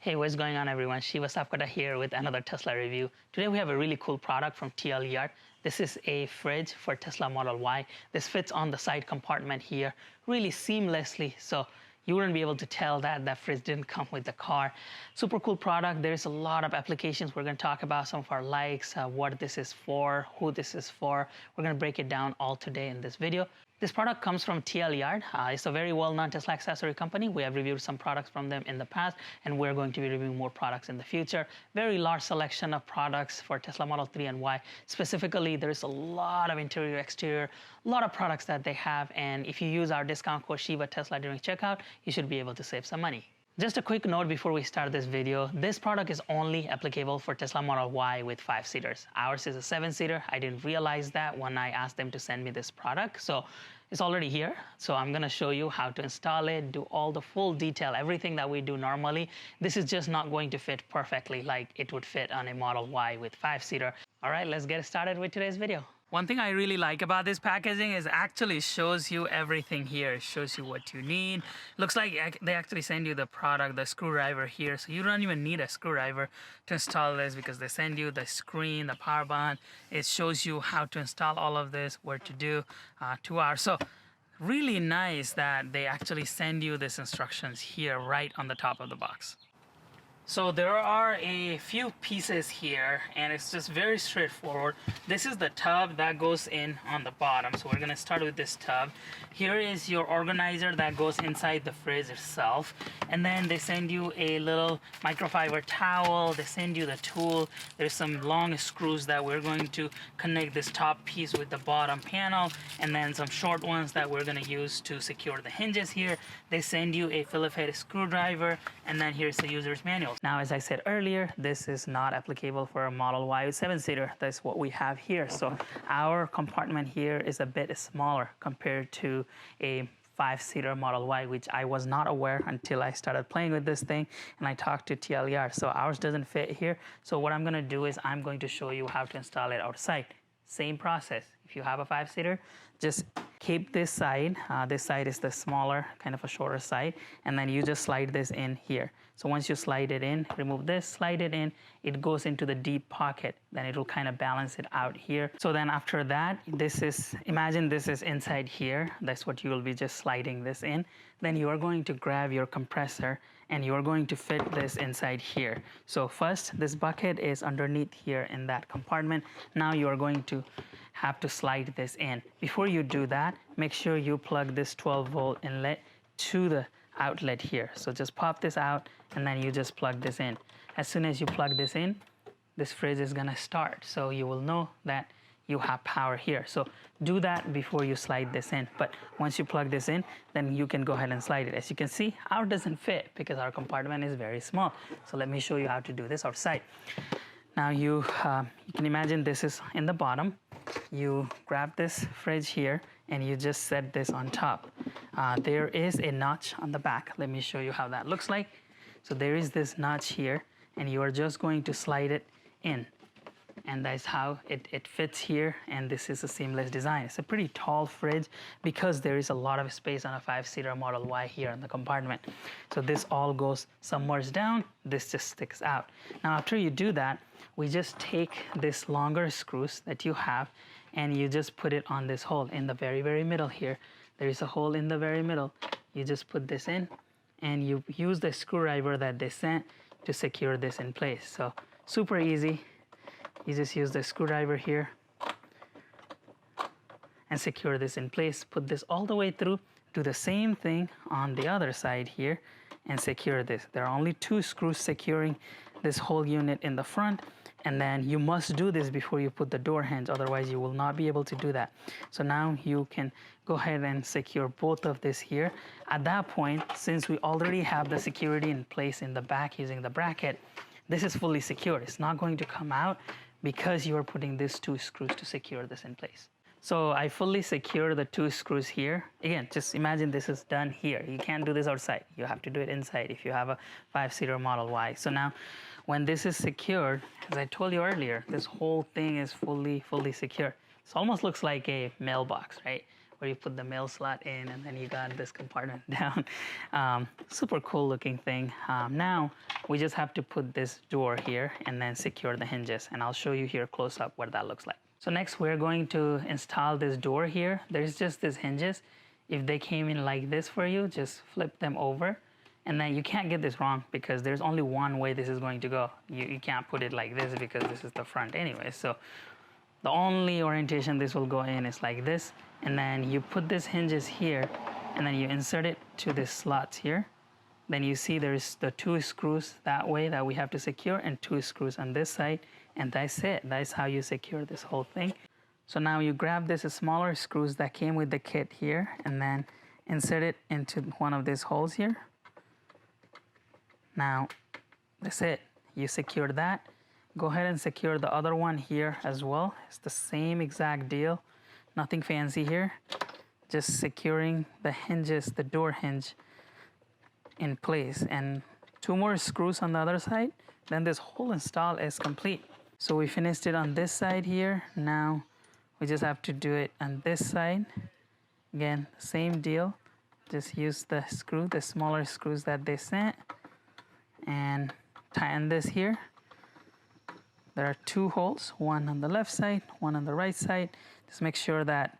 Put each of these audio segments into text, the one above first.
Hey, what's going on everyone? Shiva Sapkota here with another Tesla review. Today we have a really cool product from TLER. This is a fridge for Tesla Model Y. This fits on the side compartment here really seamlessly, so you wouldn't be able to tell that that fridge didn't come with the car. Super cool product. There's a lot of applications. We're going to talk about some of our likes, what this is for, who this is for. We're going to break it down all today in this video. This product comes from TLER. It's a very well-known Tesla accessory company. We have reviewed some products from them in the past, and we're going to be reviewing more products in the future. Very large selection of products for Tesla Model 3 and Y. Specifically, there's a lot of interior, exterior, a lot of products that they have, and if you use our discount code Shiva Tesla during checkout, you should be able to save some money. Just a quick note before we start this video, this product is only applicable for Tesla Model Y with 5-seaters. Ours is a 7-seater. I didn't realize that when I asked them to send me this product. So it's already here. So I'm gonna show you how to install it, do all the full detail, everything that we do normally. This is just not going to fit perfectly like it would fit on a Model Y with 5-seater. All right, let's get started with today's video. One thing I really like about this packaging is actually shows you everything here. It shows you what you need. Looks like they actually send you the product, the screwdriver here. So you don't even need a screwdriver to install this because they send you the screen, the power button. It shows you how to install all of this, what to do, 2 hours. So really nice that they actually send you these instructions here right on the top of the box. So there are a few pieces here and it's just very straightforward. This is the tub that goes in on the bottom. So we're gonna start with this tub. Here is your organizer that goes inside the fridge itself. And then they send you a little microfiber towel. They send you the tool. There's some long screws that we're going to connect this top piece with the bottom panel. And then some short ones that we're gonna use to secure the hinges here. They send you a Phillips head screwdriver. And then here's the user's manual. Now, as I said earlier, this is not applicable for a Model Y with 7-seater. That's what we have here. So our compartment here is a bit smaller compared to a 5-seater Model Y, which I was not aware until I started playing with this thing and I talked to TLER. So ours doesn't fit here. So what I'm gonna do is I'm going to show you how to install it outside. Same process. If you have a 5-seater, just keep this side. This side is the smaller, kind of a shorter side, and then you just slide this in here. So once you slide it in, remove this, slide it in, it goes into the deep pocket. Then it will kind of balance it out here. So then after that, imagine this is inside here. That's what you will be just sliding this in. Then you are going to grab your compressor and you are going to fit this inside here. So first, this bucket is underneath here in that compartment. Now you are going to have to slide this in. Before you do that, make sure you plug this 12-volt inlet to the outlet here. So just pop this out and then you just plug this in. As soon as you plug this in, this fridge is gonna start. So you will know that you have power here. So do that before you slide this in. But once you plug this in, then you can go ahead and slide it. As you can see, ours doesn't fit because our compartment is very small. So let me show you how to do this outside. Now you can imagine this is in the bottom. You grab this fridge here and you just set this on top. There is a notch on the back. Let me show you how that looks like. So there is this notch here and you are just going to slide it in. And that's how it fits here, and this is a seamless design. It's a pretty tall fridge because there is a lot of space on a 5-seater Model Y here in the compartment. So this all goes somewhere down, this just sticks out. Now after you do that, we just take this longer screws that you have and you just put it on this hole in the very, very middle here. There is a hole in the very middle. You just put this in and you use the screwdriver that they sent to secure this in place. So super easy. You just use the screwdriver here and secure this in place. Put this all the way through. Do the same thing on the other side here and secure this. There are only 2 screws securing this whole unit in the front. And then you must do this before you put the door hinge, otherwise you will not be able to do that. So now you can go ahead and secure both of this here. At that point, since we already have the security in place in the back using the bracket, this is fully secured. It's not going to come out because you are putting these 2 screws to secure this in place. So I fully secure the 2 screws here. Again, just imagine this is done here. You can't do this outside. You have to do it inside if you have a 5-seater Model Y. So now when this is secured, as I told you earlier, this whole thing is fully secure. It almost looks like a mailbox, right? where you put the mail slot in, and then you got this compartment down. Super cool looking thing. Now we just have to put this door here and then secure the hinges, and I'll show you here close up what that looks like. So next we're going to install this door here. There's just these hinges. If they came in like this for you, just flip them over. And then you can't get this wrong because there's only one way this is going to go. You can't put it like this because this is the front anyway. So the only orientation this will go in is like this. And then you put these hinges here and then you insert it to this slots here. Then you see there's the 2 screws that way that we have to secure and 2 screws on this side. And that's it. That's how you secure this whole thing. So now you grab this smaller screws that came with the kit here and then insert it into one of these holes here. Now, that's it. You secure that. Go ahead and secure the other one here as well. It's the same exact deal. Nothing fancy here. Just securing the hinges, the door hinge in place. And 2 more screws on the other side. Then this whole install is complete. So we finished it on this side here. Now we just have to do it on this side. Again, same deal. Just use the screw, the smaller screws that they sent. And tighten this here. There are 2 holes, one on the left side, one on the right side. Just make sure that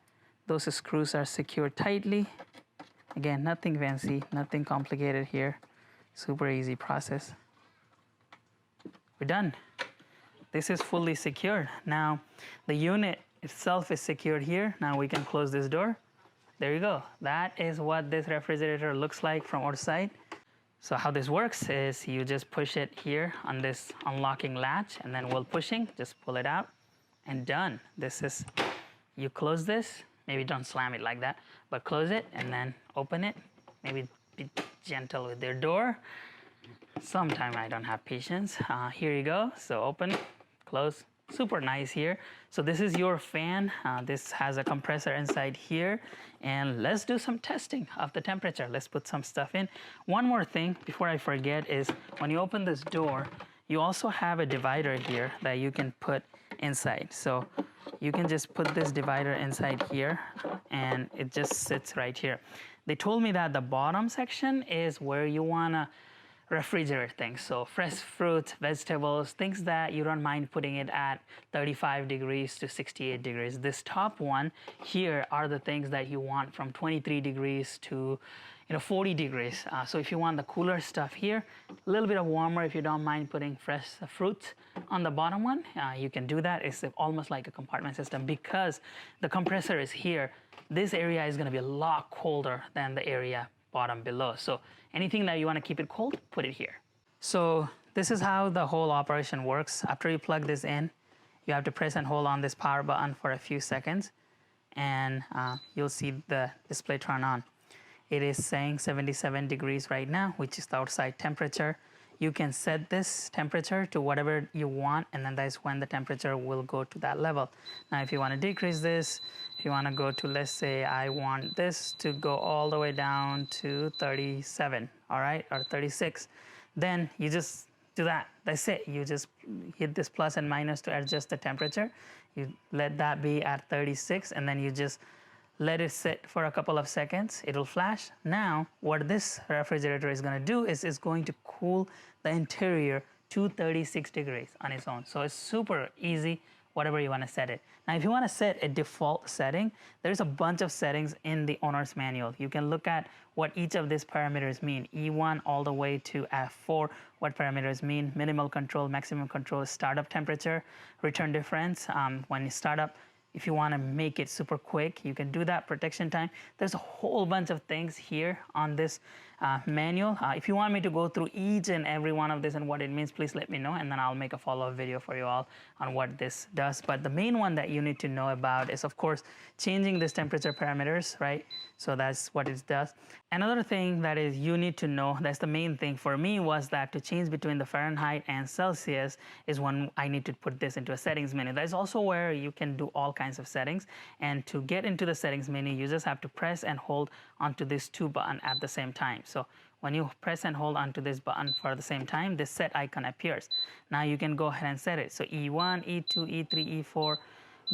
those screws are secured tightly. Again, nothing fancy, nothing complicated here. Super easy process. We're done. This is fully secured. Now, the unit itself is secured here. Now we can close this door. There you go. That is what this refrigerator looks like from outside. So how this works is you just push it here on this unlocking latch, and then while pushing, just pull it out and done. This is, you close this, maybe don't slam it like that, but close it and then open it. Maybe be gentle with your door. Sometimes I don't have patience. Here you go. So open, close. Super nice here. So this is your fan. This has a compressor inside here. And let's do some testing of the temperature. Let's put some stuff in. One more thing before I forget is when you open this door, you also have a divider here that you can put inside. So you can just put this divider inside here and it just sits right here. They told me that the bottom section is where you wanna refrigerate things. So fresh fruits, vegetables, things that you don't mind putting it at 35 degrees to 68 degrees. This top one here are the things that you want from 23 degrees to 40 degrees. So if you want the cooler stuff here, a little bit of warmer if you don't mind putting fresh fruits on the bottom one, you can do that. It's almost like a compartment system because the compressor is here. This area is gonna be a lot colder than the area bottom below. So anything that you want to keep it cold, put it here. So this is how the whole operation works. After you plug this in, you have to press and hold on this power button for a few seconds and you'll see the display turn on. It is saying 77 degrees right now, which is the outside temperature. You can set this temperature to whatever you want, and then that's when the temperature will go to that level. Now, if you want to decrease this, if you want to go to, let's say I want this to go all the way down to 37, all right, or 36, then you just do that. That's it. You just hit this plus and minus to adjust the temperature. You let that be at 36, and then you just let it sit for a couple of seconds. It'll flash. Now, what this refrigerator is going to do is it's going to cool the interior to 36 degrees on its own. So it's super easy, whatever you want to set it. Now, if you want to set a default setting, there's a bunch of settings in the owner's manual. You can look at what each of these parameters mean. E1 all the way to F4, what parameters mean. Minimal control, maximum control, startup temperature, return difference. When you start up, if you want to make it super quick, you can do that. Protection time. There's a whole bunch of things here on this manual. If you want me to go through each and every one of this and what it means, please let me know, and then I'll make a follow-up video for you all on what this does. But the main one that you need to know about is, of course, changing this temperature parameters, right? So that's what it does. Another thing that is you need to know, that's the main thing for me, was that to change between the Fahrenheit and Celsius is when I need to put this into a settings menu. That is also where you can do all kinds of settings. And to get into the settings menu, you just have to press and hold onto these 2 buttons at the same time. So when you press and hold onto this button for the same time, this set icon appears. Now you can go ahead and set it. So E1, E2, E3, E4,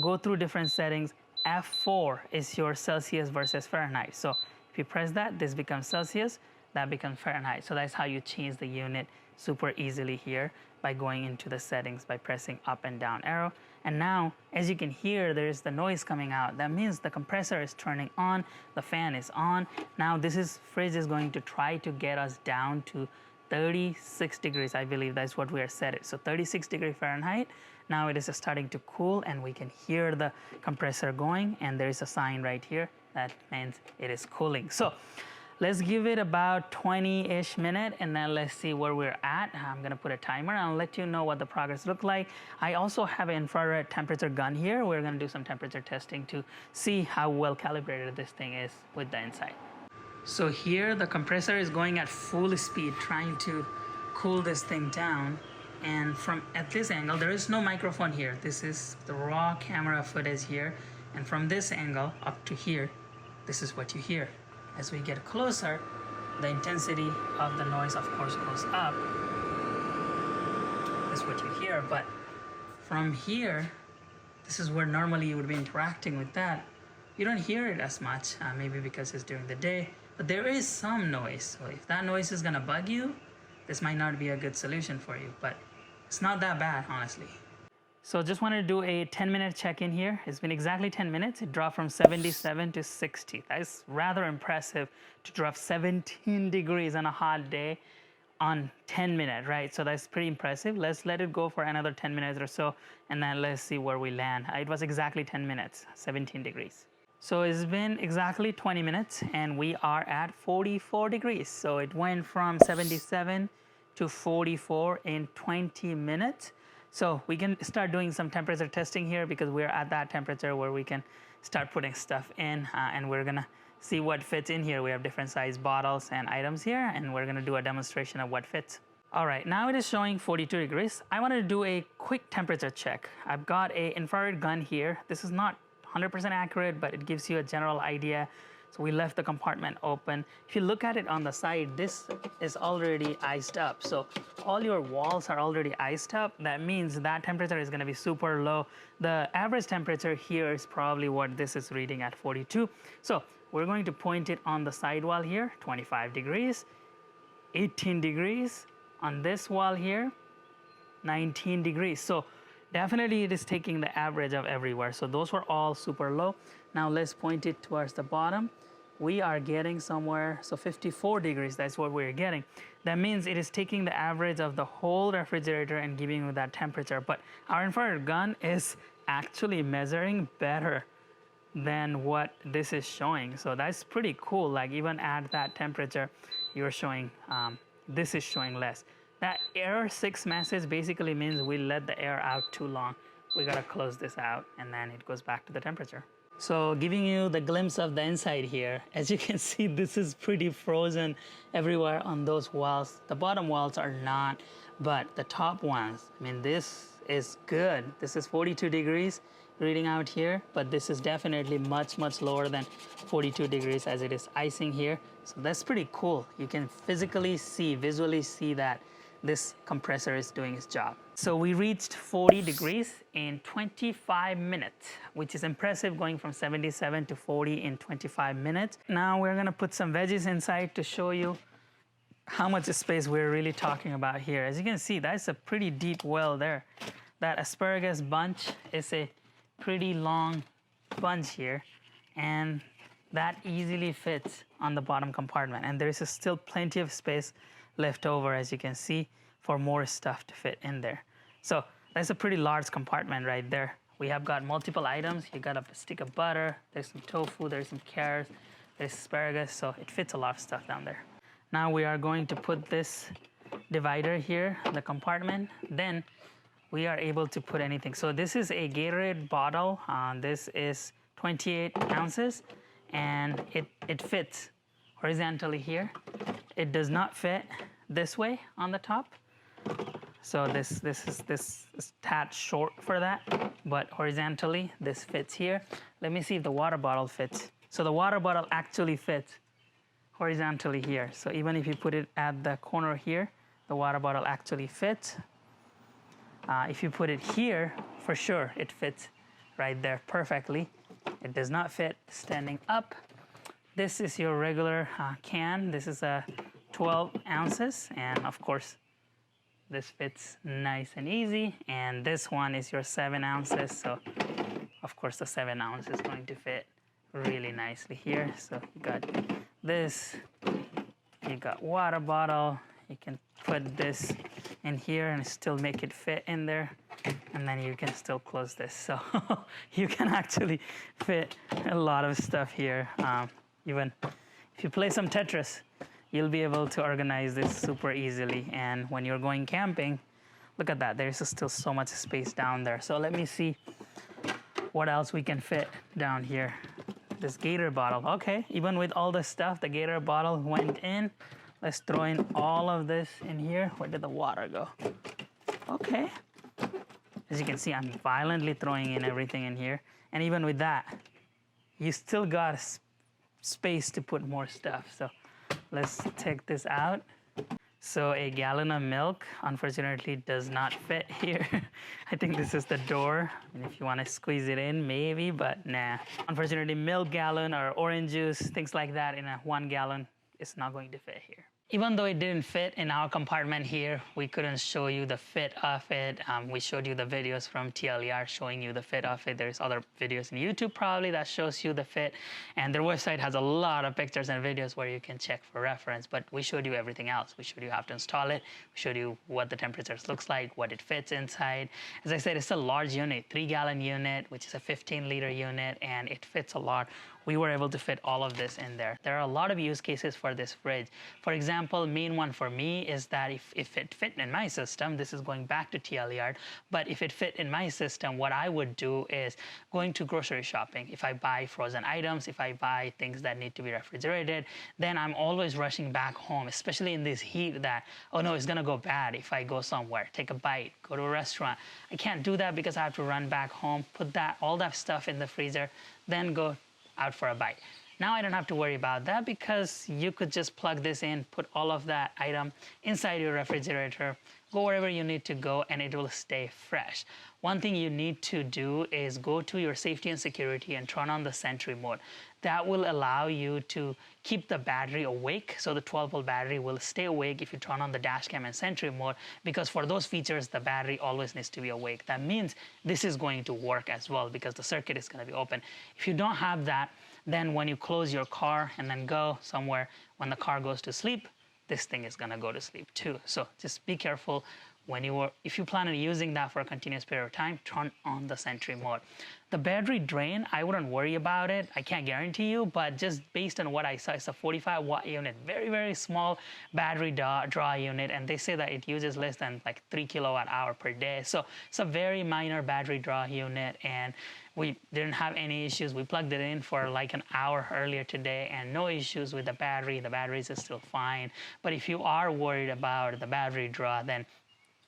go through different settings. F4 is your Celsius versus Fahrenheit. So if you press that, this becomes Celsius, that becomes Fahrenheit. So that's how you change the unit super easily here by going into the settings by pressing up and down arrow. And now, as you can hear, there's the noise coming out. That means the compressor is turning on, the fan is on. Now fridge is going to try to get us down to 36 degrees. I believe that's what we are set it. So 36 Fahrenheit. Now it is starting to cool and we can hear the compressor going, and there is a sign right here that means it is cooling. So let's give it about 20-ish minutes and then let's see where we're at. I'm gonna put a timer and I'll let you know what the progress look like. I also have an infrared temperature gun here. We're gonna do some temperature testing to see how well calibrated this thing is with the inside. So here the compressor is going at full speed trying to cool this thing down, and at this angle there is no microphone here. This is the raw camera footage here, and from this angle up to here, this is what you hear. As we get closer, the intensity of the noise of course goes up. This is what you hear, but from here, this is where normally you would be interacting with that. You don't hear it as much, maybe because it's during the day, but there is some noise. So if that noise is gonna bug you, this might not be a good solution for you, but it's not that bad, honestly. So just wanted to do a 10-minute check-in here. It's been exactly 10 minutes. It dropped from 77 to 60. That is rather impressive to drop 17 degrees on a hot day on 10 minutes, right? So that's pretty impressive. Let's let it go for another 10 minutes or so, and then let's see where we land. It was exactly 10 minutes, 17 degrees. So it's been exactly 20 minutes and we are at 44 degrees. So it went from 77 to 44 in 20 minutes. So we can start doing some temperature testing here because we're at that temperature where we can start putting stuff in, and we're gonna see what fits in here. We have different size bottles and items here, and we're gonna do a demonstration of what fits. All right, now it is showing 42 degrees. I wanted to do a quick temperature check. I've got an infrared gun here. This is not 100% accurate, but it gives you a general idea. So we left the compartment open. If you look at it on the side, this is already iced up. So all your walls are already iced up. That means that temperature is gonna be super low. The average temperature here is probably what this is reading at 42. So we're going to point it on the side wall here, 25 degrees, 18 degrees. On this wall here, 19 degrees. So definitely it is taking the average of everywhere. So those were all super low. Now let's point it towards the bottom. We are getting somewhere, so 54 degrees, that's what we're getting. That means it is taking the average of the whole refrigerator and giving you that temperature. But our infrared gun is actually measuring better than what this is showing. So that's pretty cool. Like even at that temperature, you're showing, this is showing less. That error 6 message basically means we let the air out too long. We gotta close this out and then it goes back to the temperature. So giving you the glimpse of the inside here, as you can see, this is pretty frozen everywhere on those walls. The bottom walls are not, but the top ones, I mean, this is good. This is 42 degrees reading out here, but this is definitely much, much lower than 42 degrees as it is icing here. So that's pretty cool. You can visually see that this compressor is doing its job. So we reached 40 degrees in 25 minutes, which is impressive, going from 77 to 40 in 25 minutes. Now we're gonna put some veggies inside to show you how much space we're really talking about here. As you can see, that's a pretty deep well there. That asparagus bunch is a pretty long bunch here, and that easily fits on the bottom compartment. And there is still plenty of space left over, as you can see, for more stuff to fit in there. So that's a pretty large compartment right there. We have got multiple items. You got a stick of butter, there's some tofu, there's some carrots, there's asparagus, so it fits a lot of stuff down there. Now we are going to put this divider here, the compartment, then we are able to put anything. So this is a Gatorade bottle. This is 28 ounces, and it fits horizontally here. It does not fit this way on the top. So this is tad short for that, but horizontally this fits here. Let me see if the water bottle fits. So the water bottle actually fits horizontally here. So even if you put it at the corner here, the water bottle actually fits. If you put it here, for sure it fits right there perfectly. It does not fit standing up. This is your regular can. This is a 12 ounces, and of course, this fits nice and easy. And this one is your 7 ounces, so of course the 7 ounce is going to fit really nicely here. So you got this, you got water bottle, you can put this in here and still make it fit in there, and then you can still close this. So you can actually fit a lot of stuff here. Even if you play some Tetris, you'll be able to organize this super easily. And when you're going camping, look at that, there's still so much space down there. So let me see what else we can fit down here. This Gator bottle. Okay, even with all this stuff, the Gator bottle went in. Let's throw in all of this in here. Where did the water go? Okay. As you can see, I'm violently throwing in everything in here. And even with that, you still got space to put more stuff. So let's take this out. So a gallon of milk, unfortunately, does not fit here. I think this is the door. And if you want to squeeze it in, maybe, but nah. Unfortunately, milk gallon or orange juice, things like that in a 1 gallon is not going to fit here. Even though it didn't fit in our compartment here, we couldn't show you the fit of it. We showed you the videos from TLER showing you the fit of it. There's other videos in YouTube probably that shows you the fit. And their website has a lot of pictures and videos where you can check for reference. But we showed you everything else. We showed you how to install it. We showed you what the temperatures looks like, what it fits inside. As I said, it's a large unit, 3-gallon unit, which is a 15-liter unit, and it fits a lot. We were able to fit all of this in there. There are a lot of use cases for this fridge. For example, main one for me is that if it fit in my system, this is going back to TLER, but if it fit in my system, what I would do is going to grocery shopping. If I buy frozen items, if I buy things that need to be refrigerated, then I'm always rushing back home, especially in this heat that, oh no, it's gonna go bad if I go somewhere, take a bite, go to a restaurant. I can't do that because I have to run back home, put all that stuff in the freezer, then go out for a bite. Now I don't have to worry about that because you could just plug this in, put all of that item inside your refrigerator, go wherever you need to go, and it will stay fresh. One thing you need to do is go to your safety and security and turn on the Sentry mode. That will allow you to keep the battery awake. So the 12-volt battery will stay awake if you turn on the dash cam and Sentry mode, because for those features, the battery always needs to be awake. That means this is going to work as well because the circuit is going to be open. If you don't have that, then when you close your car and then go somewhere, when the car goes to sleep, this thing is going to go to sleep too. So just be careful. If you plan on using that for a continuous period of time, turn on the Sentry mode. The battery drain, I wouldn't worry about it. I can't guarantee you, but just based on what I saw, it's a 45-watt unit, very, very small battery draw unit, and they say that it uses less than like 3 kilowatt-hour per day. So it's a very minor battery draw unit, and we didn't have any issues. We plugged it in for like an hour earlier today, and no issues with the battery. The batteries are still fine. But if you are worried about the battery draw, then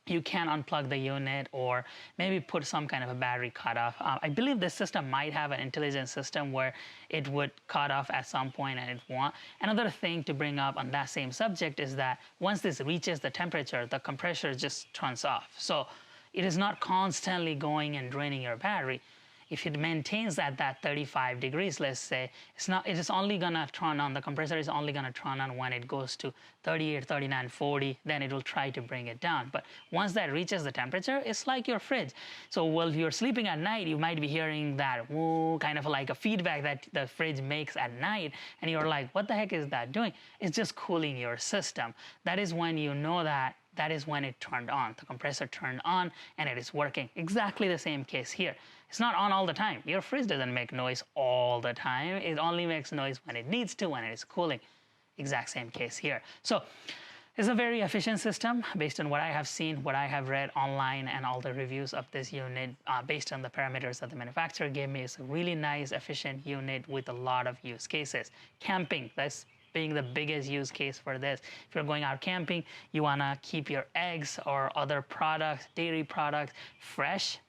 you can unplug the unit or maybe put some kind of a battery cutoff. I believe this system might have an intelligent system where it would cut off at some point and it won't. Another thing to bring up on that same subject is that once this reaches the temperature, the compressor just turns off. So it is not constantly going and draining your battery. If it maintains at that 35 degrees, let's say, it is only gonna turn on, the compressor is only gonna turn on when it goes to 38, 39, 40, then it will try to bring it down. But once that reaches the temperature, it's like your fridge. So while you're sleeping at night, you might be hearing that woo, kind of like a feedback that the fridge makes at night, and you're like, what the heck is that doing? It's just cooling your system. That is when you know that is when it turned on. The compressor turned on and it is working. Exactly the same case here. It's not on all the time. Your fridge doesn't make noise all the time. It only makes noise when it needs to, when it is cooling. Exact same case here. So it's a very efficient system based on what I have seen, what I have read online, and all the reviews of this unit based on the parameters that the manufacturer gave me. It's a really nice, efficient unit with a lot of use cases. Camping, that's being the biggest use case for this. If you're going out camping, you want to keep your eggs or other products, dairy products, fresh.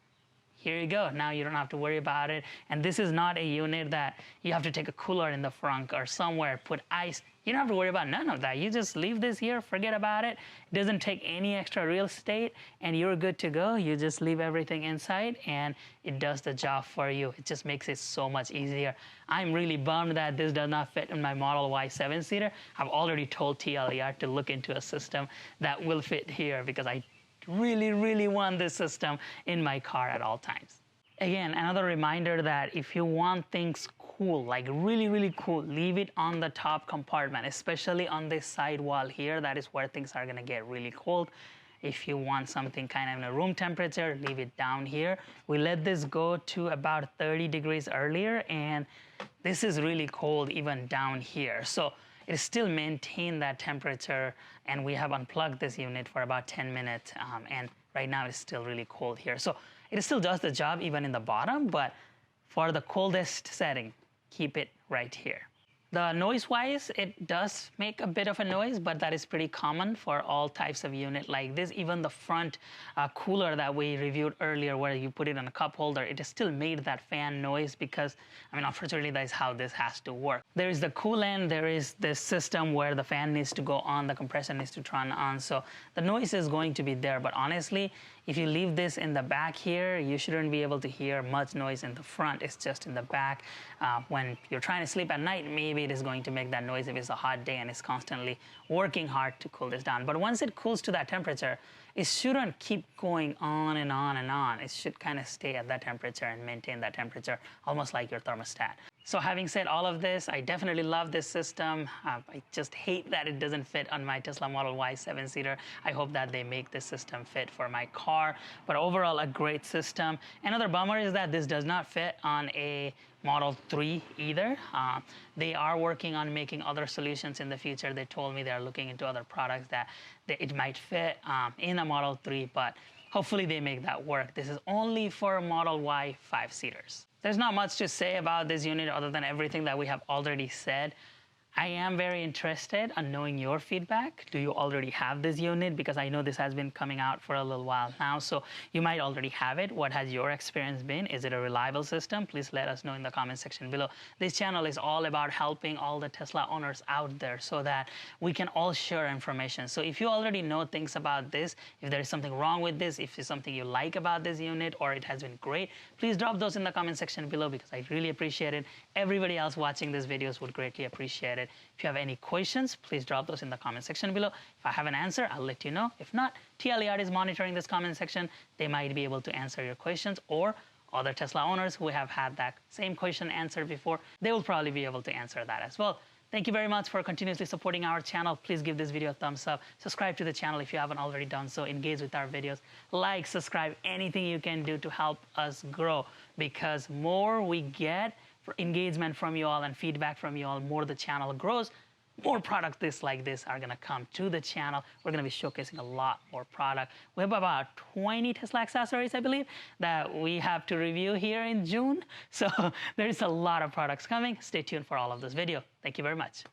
Here you go. Now you don't have to worry about it. And this is not a unit that you have to take a cooler in the front or somewhere, put ice. You don't have to worry about none of that. You just leave this here, forget about it. It doesn't take any extra real estate, and you're good to go. You just leave everything inside, and it does the job for you. It just makes it so much easier. I'm really bummed that this does not fit in my Model Y 7-seater. I've already told TLER to look into a system that will fit here because I really, really want this system in my car at all times. Again, another reminder that if you want things cool, like really, really cool, leave it on the top compartment, especially on this side wall here. That is where things are gonna get really cold. If you want something kind of in a room temperature, leave it down here. We let this go to about 30 degrees earlier, and this is really cold even down here. So it still maintained that temperature, and we have unplugged this unit for about 10 minutes, and right now it's still really cold here. So it still does the job even in the bottom, but for the coldest setting, keep it right here. The noise-wise, it does make a bit of a noise, but that is pretty common for all types of unit like this. Even the front cooler that we reviewed earlier, where you put it in a cup holder, it still made that fan noise because, I mean, unfortunately, that is how this has to work. There is the coolant, there is this system where the fan needs to go on, the compressor needs to turn on, so the noise is going to be there. But honestly, if you leave this in the back here, you shouldn't be able to hear much noise in the front. It's just in the back. When you're trying to sleep at night, maybe it is going to make that noise if it's a hot day and it's constantly working hard to cool this down. But once it cools to that temperature, it shouldn't keep going on and on and on. It should kind of stay at that temperature and maintain that temperature, almost like your thermostat. So having said all of this, I definitely love this system. I just hate that it doesn't fit on my Tesla Model Y 7-seater. I hope that they make this system fit for my car, but overall a great system. Another bummer is that this does not fit on a Model 3 either. They are working on making other solutions in the future. They told me they're looking into other products that it might fit in a Model 3, but hopefully they make that work. This is only for Model Y 5-seaters. There's not much to say about this unit other than everything that we have already said. I am very interested in knowing your feedback. Do you already have this unit? Because I know this has been coming out for a little while now, so you might already have it. What has your experience been? Is it a reliable system? Please let us know in the comment section below. This channel is all about helping all the Tesla owners out there so that we can all share information. So if you already know things about this, if there is something wrong with this, if there's something you like about this unit or it has been great, please drop those in the comment section below because I really appreciate it. Everybody else watching these videos would greatly appreciate it. If you have any questions, please drop those in the comment section below. If I have an answer, I'll let you know. If not, TLER is monitoring this comment section. They might be able to answer your questions, or other Tesla owners who have had that same question answered before, they will probably be able to answer that as well. Thank you very much for continuously supporting our channel. Please give this video a thumbs up. Subscribe to the channel if you haven't already done so. Engage with our videos. Like, subscribe, anything you can do to help us grow, because more we get for engagement from you all and feedback from you all, more the channel grows. More products like this are going to come to the channel. We're going to be showcasing a lot more product. We have about 20 Tesla accessories, I believe, that we have to review here in June. So there's a lot of products coming. Stay tuned for all of this video. Thank you very much.